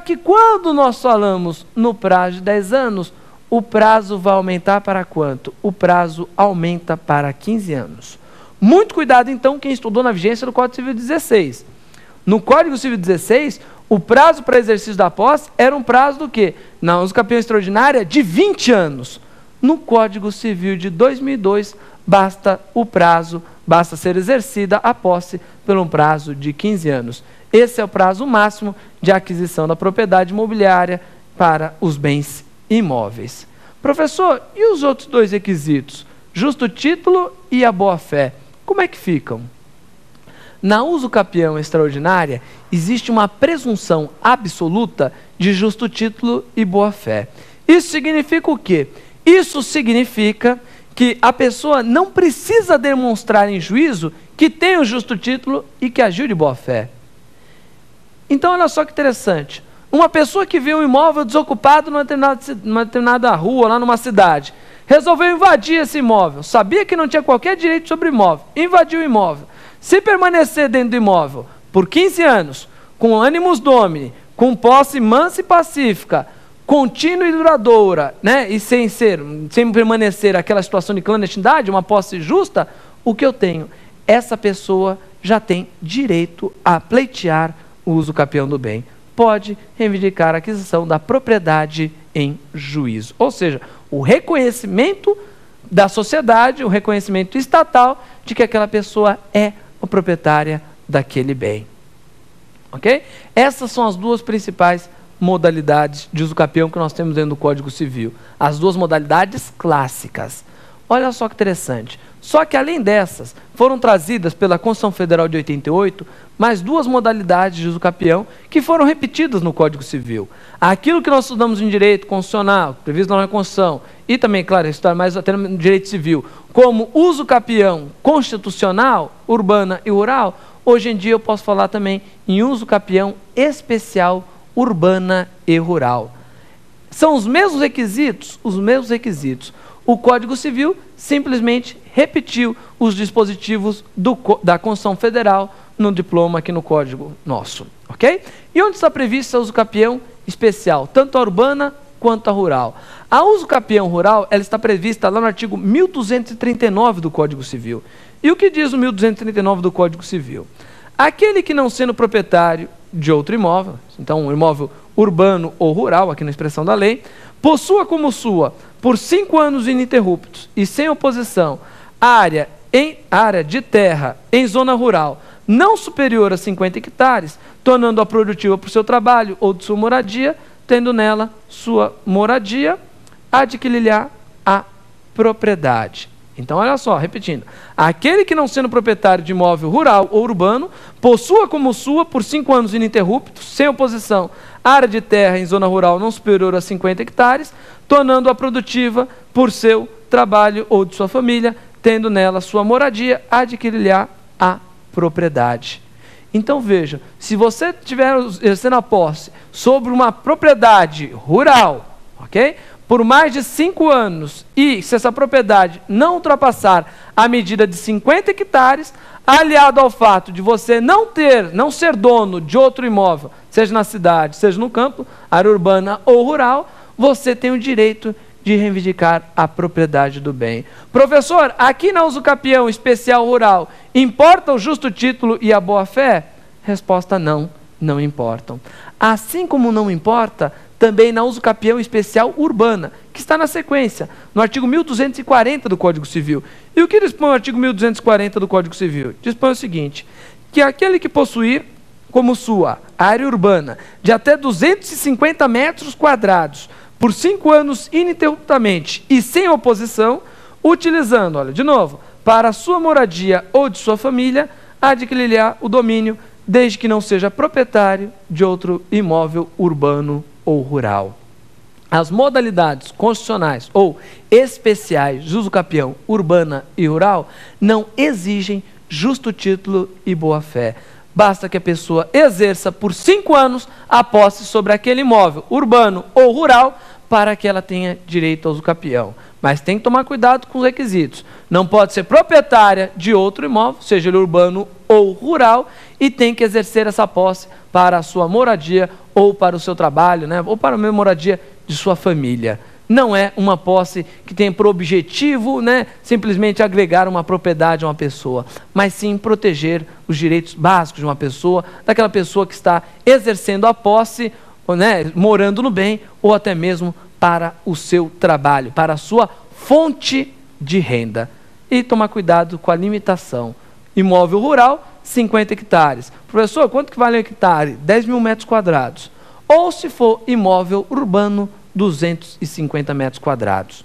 que quando nós falamos no prazo de 10 anos, o prazo vai aumentar para quanto? O prazo aumenta para 15 anos. Muito cuidado, então, quem estudou na vigência do Código Civil 16. No Código Civil 16, o prazo para exercício da posse era um prazo do quê? Na usucapião extraordinária, de 20 anos. No Código Civil de 2002, basta ser exercida a posse por um prazo de 15 anos. Esse é o prazo máximo de aquisição da propriedade imobiliária para os bens imóveis. Professor, e os outros dois requisitos? Justo título e a boa-fé. Como é que ficam? Na usucapião extraordinária, existe uma presunção absoluta de justo título e boa-fé. Isso significa o quê? Isso significa que a pessoa não precisa demonstrar em juízo que tem o justo título e que agiu de boa-fé. Então, olha só que interessante. Uma pessoa que viu um imóvel desocupado numa determinada rua, lá numa cidade, resolveu invadir esse imóvel, sabia que não tinha qualquer direito sobre o imóvel, invadiu o imóvel. Se permanecer dentro do imóvel por 15 anos, com animus domini, com posse mansa e pacífica, contínua e duradoura, né, e sem permanecer aquela situação de clandestinidade, uma posse justa, o que eu tenho? Essa pessoa já tem direito a pleitear o usucapião do bem. Pode reivindicar a aquisição da propriedade em juízo. Ou seja, o reconhecimento da sociedade, o reconhecimento estatal de que aquela pessoa é a proprietária daquele bem. Ok? Essas são as duas principais modalidades de usucapião que nós temos dentro do Código Civil. As duas modalidades clássicas. Olha só que interessante. Só que além dessas, foram trazidas pela Constituição Federal de 88, mais duas modalidades de usucapião que foram repetidas no Código Civil. Aquilo que nós estudamos em direito constitucional, previsto na Constituição, e também, claro, estudar mais até no direito civil, como usucapião constitucional, urbana e rural, hoje em dia eu posso falar também em usucapião especial, urbana e rural. São os mesmos requisitos, O Código Civil simplesmente repetiu os dispositivos da Constituição Federal no diploma aqui no Código nosso, ok? E onde está prevista a usucapião especial, tanto a urbana quanto a rural? A usucapião rural, ela está prevista lá no artigo 1239 do Código Civil. E o que diz o 1239 do Código Civil? Aquele que não sendo proprietário de outro imóvel, então um imóvel urbano ou rural, aqui na expressão da lei, possua como sua, por 5 anos ininterruptos e sem oposição, área de terra em zona rural não superior a 50 hectares, tornando-a produtiva por seu trabalho ou de sua moradia, tendo nela sua moradia, adquirir-lhe-á a propriedade. Então, olha só, repetindo. Aquele que não sendo proprietário de imóvel rural ou urbano, possua como sua, por 5 anos ininterruptos, sem oposição, área de terra em zona rural não superior a 50 hectares, tornando-a produtiva por seu trabalho ou de sua família, tendo nela sua moradia, adquirir-lhe-á a propriedade. Então, veja, se você estiver exercendo a posse sobre uma propriedade rural, ok? Por mais de 5 anos, e se essa propriedade não ultrapassar a medida de 50 hectares, aliado ao fato de você não ser dono de outro imóvel, seja na cidade, seja no campo, área urbana ou rural, você tem o direito de reivindicar a propriedade do bem. Professor, aqui na usucapião especial rural, importa o justo título e a boa-fé? Resposta não, não importam. Assim como não importa, também na usucapião especial urbana, que está na sequência, no artigo 1240 do Código Civil. E o que dispõe o artigo 1240 do Código Civil? Dispõe o seguinte, que aquele que possuir como sua área urbana de até 250 metros quadrados, por 5 anos ininterruptamente e sem oposição, utilizando, olha, de novo, para a sua moradia ou de sua família, adquirir-lhe-á o domínio, desde que não seja proprietário de outro imóvel urbano ou rural. As modalidades constitucionais ou especiais de usucapião urbana e rural não exigem justo título e boa-fé. Basta que a pessoa exerça por 5 anos a posse sobre aquele imóvel urbano ou rural para que ela tenha direito ao usucapião. Mas tem que tomar cuidado com os requisitos. Não pode ser proprietária de outro imóvel, seja ele urbano ou rural e tem que exercer essa posse para a sua moradia ou para o seu trabalho, né? Ou para a moradia de sua família. Não é uma posse que tem por objetivo, né, simplesmente agregar uma propriedade a uma pessoa, mas sim proteger os direitos básicos de uma pessoa, daquela pessoa que está exercendo a posse, né, morando no bem, ou até mesmo para o seu trabalho, para a sua fonte de renda. E tomar cuidado com a limitação. Imóvel rural, 50 hectares. Professor, quanto que vale um hectare? 10 mil metros quadrados. Ou se for imóvel urbano, 250 metros quadrados.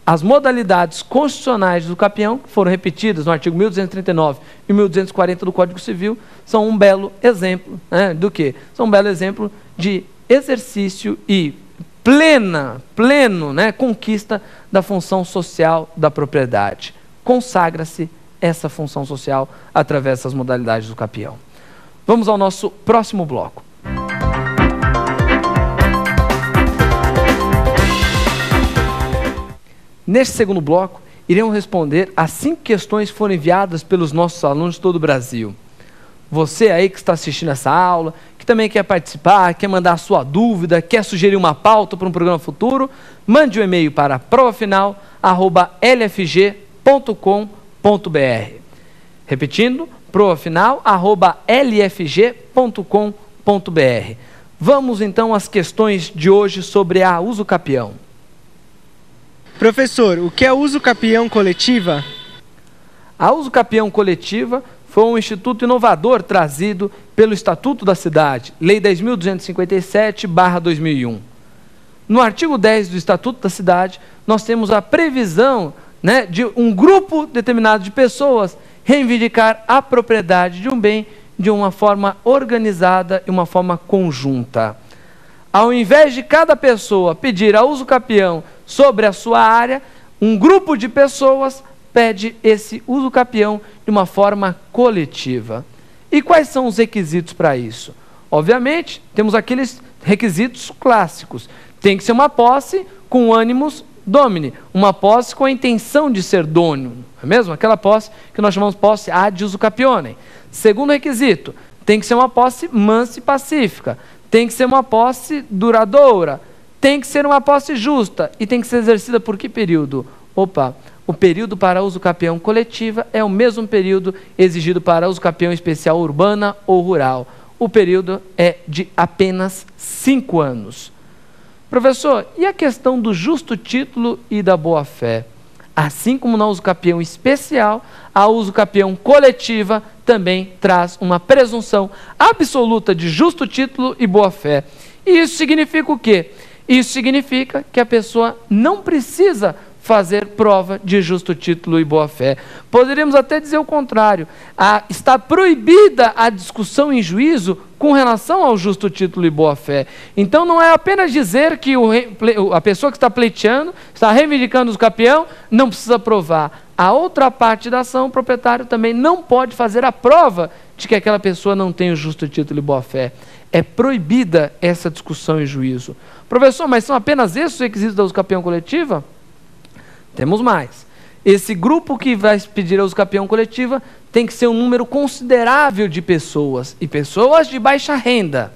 As modalidades constitucionais do capião, que foram repetidas no artigo 1239 e 1240 do Código Civil, são um belo exemplo, né, do quê? São um belo exemplo de exercício e pleno, né, conquista da função social da propriedade. Consagra-se essa função social através dessas modalidades do capião. Vamos ao nosso próximo bloco. Neste segundo bloco, iremos responder as 5 questões que foram enviadas pelos nossos alunos de todo o Brasil. Você aí que está assistindo essa aula, que também quer participar, quer mandar a sua dúvida, quer sugerir uma pauta para um programa futuro, mande um e-mail para provafinal@lfg.com.br. Repetindo, provafinal@lfg.com.br. Vamos então às questões de hoje sobre a uso capião. Professor, o que é uso capião coletiva? A uso capião coletiva foi um instituto inovador trazido pelo Estatuto da Cidade, Lei 10.257/2001. No artigo 10 do Estatuto da Cidade, nós temos a previsão, né, de um grupo determinado de pessoas reivindicar a propriedade de um bem de uma forma organizada e uma forma conjunta. Ao invés de cada pessoa pedir a uso capião sobre a sua área, um grupo de pessoas pede esse uso capião de uma forma coletiva. E quais são os requisitos para isso? Obviamente, temos aqueles requisitos clássicos. Tem que ser uma posse com animus domini, uma posse com a intenção de ser dono, não é mesmo? Aquela posse que nós chamamos posse ad uso capionem. Segundo requisito, tem que ser uma posse mansa e pacífica, tem que ser uma posse duradoura, tem que ser uma posse justa e tem que ser exercida por que período? O período para uso capião coletiva é o mesmo período exigido para uso capião especial urbana ou rural. O período é de apenas 5 anos. Professor, e a questão do justo título e da boa-fé? Assim como na uso capião especial, a uso capião coletiva também traz uma presunção absoluta de justo título e boa-fé. E isso significa o quê? Isso significa que a pessoa não precisa fazer prova de justo título e boa-fé. Poderíamos até dizer o contrário. Está proibida a discussão em juízo com relação ao justo título e boa-fé. Então não é apenas dizer que a pessoa que está pleiteando, está reivindicando o capião, não precisa provar. A outra parte da ação, o proprietário também não pode fazer a prova de que aquela pessoa não tem o justo título e boa-fé. É proibida essa discussão em juízo. Professor, mas são apenas esses os requisitos da uso capião coletiva? Temos mais. Esse grupo que vai pedir a uso capião coletiva tem que ser um número considerável de pessoas, e pessoas de baixa renda.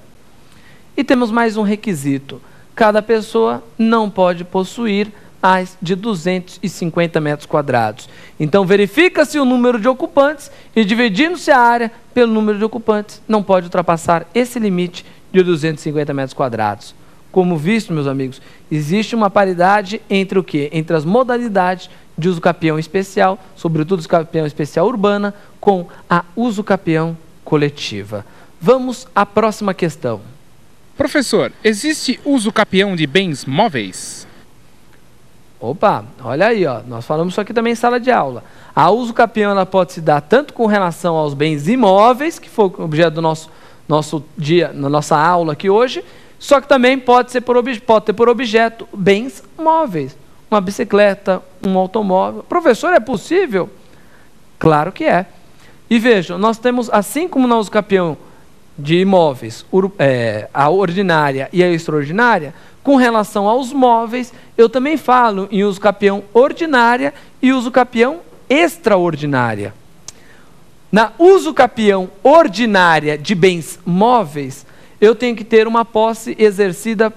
E temos mais um requisito. Cada pessoa não pode possuir mais de 250 metros quadrados. Então verifica-se o número de ocupantes e dividindo-se a área pelo número de ocupantes, não pode ultrapassar esse limite de 250 metros quadrados. Como visto, meus amigos, existe uma paridade entre o quê? Entre as modalidades de uso capião especial, sobretudo uso capião especial urbana, com a uso capião coletiva. Vamos à próxima questão. Professor, existe uso capião de bens móveis? Opa, olha aí, ó, nós falamos isso aqui também em sala de aula. A uso capião ela pode se dar tanto com relação aos bens imóveis, que foi o objeto do nosso dia, na nossa aula aqui hoje, só que também pode ter por objeto bens móveis. Uma bicicleta, um automóvel. Professor, é possível? Claro que é. E vejam, nós temos, assim como na uso capião de imóveis, a ordinária e a extraordinária, com relação aos móveis, eu também falo em uso capião ordinária e uso capião extraordinária. Na uso capião ordinária de bens móveis, eu tenho que ter uma posse exercida